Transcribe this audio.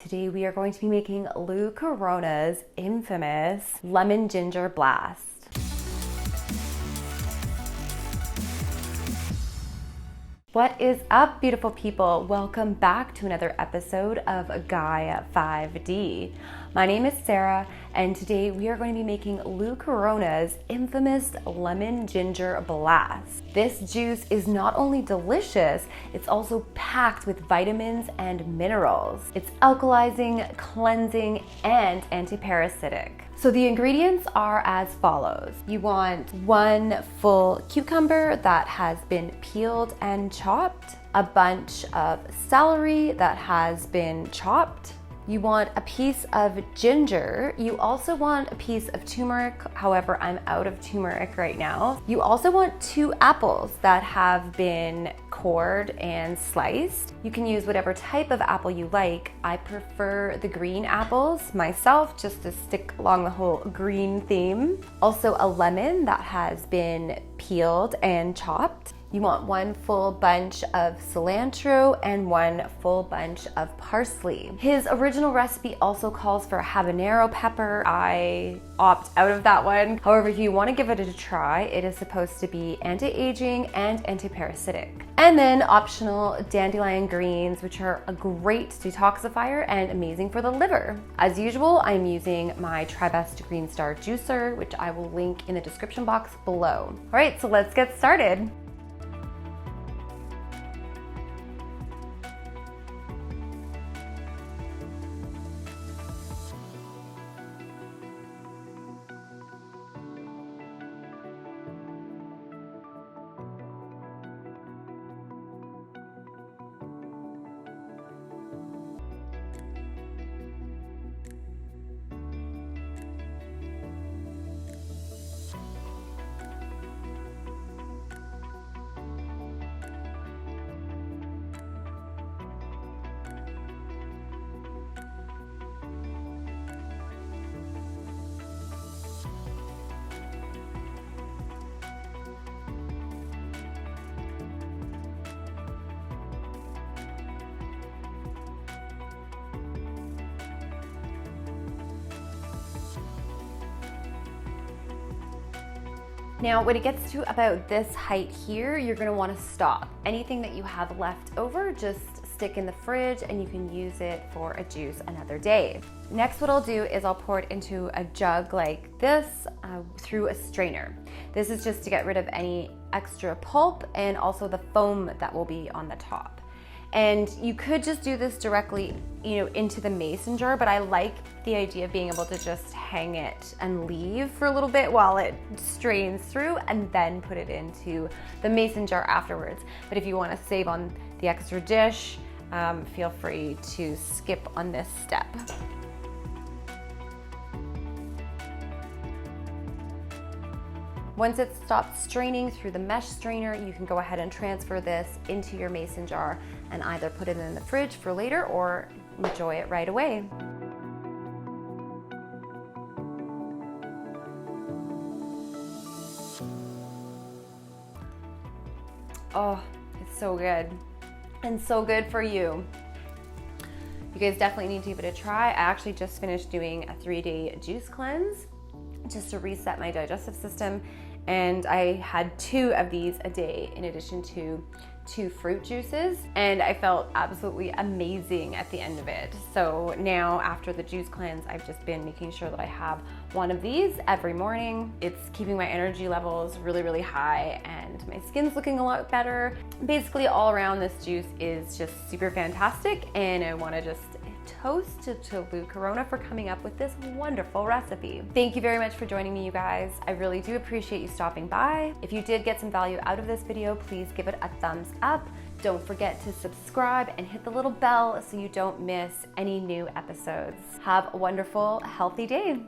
Today we are going to be making Lou Corona's infamous lemon ginger blast. What is up, beautiful people? Welcome back to another episode of Gaia 5D. My name is Sarah, and today we are going to be making Lou Corona's infamous lemon ginger blast. This juice is not only delicious, it's also packed with vitamins and minerals. It's alkalizing, cleansing, and antiparasitic. So the ingredients are as follows. You want 1 full cucumber that has been peeled and chopped, a bunch of celery that has been chopped. You want a piece of ginger. You also want a piece of turmeric. However, I'm out of turmeric right now. You also want 2 apples that have been cored and sliced. You can use whatever type of apple you like. I prefer the green apples myself, just to stick along the whole green theme. Also a lemon that has been peeled and chopped. You want 1 full bunch of cilantro and 1 full bunch of parsley. His original recipe also calls for habanero pepper. I opt out of that one. However, if you want to give it a try, it is supposed to be anti-aging and antiparasitic. And then optional dandelion greens, which are a great detoxifier and amazing for the liver. As usual, I'm using my Tribest Greenstar juicer, which I will link in the description box below. All right, so let's get started. Now, when it gets to about this height here, you're gonna wanna stop. Anything that you have left over, just stick in the fridge and you can use it for a juice another day. Next, what I'll do is I'll pour it into a jug like this through a strainer. This is just to get rid of any extra pulp and also the foam that will be on the top. And you could just do this directly, into the mason jar, but I like the idea of being able to just hang it and leave for a little bit while it strains through and then put it into the mason jar afterwards. But if you want to save on the extra dish, feel free to skip on this step. Once it stops straining through the mesh strainer, you can go ahead and transfer this into your mason jar and either put it in the fridge for later or enjoy it right away. Oh, it's so good and so good for you. You guys definitely need to give it a try. I actually just finished doing a 3-day juice cleanse just to reset my digestive system. And I had 2 of these a day in addition to 2 fruit juices, and I felt absolutely amazing at the end of it. So now after the juice cleanse, I've just been making sure that I have 1 of these every morning. It's keeping my energy levels really, really high and my skin's looking a lot better. Basically all around, this juice is just super fantastic, and I wanna just toast to Lou Corona for coming up with this wonderful recipe. Thank you very much for joining me, you guys. I really do appreciate you stopping by. If you did get some value out of this video, please give it a thumbs up. Don't forget to subscribe and hit the little bell so you don't miss any new episodes. Have a wonderful, healthy day.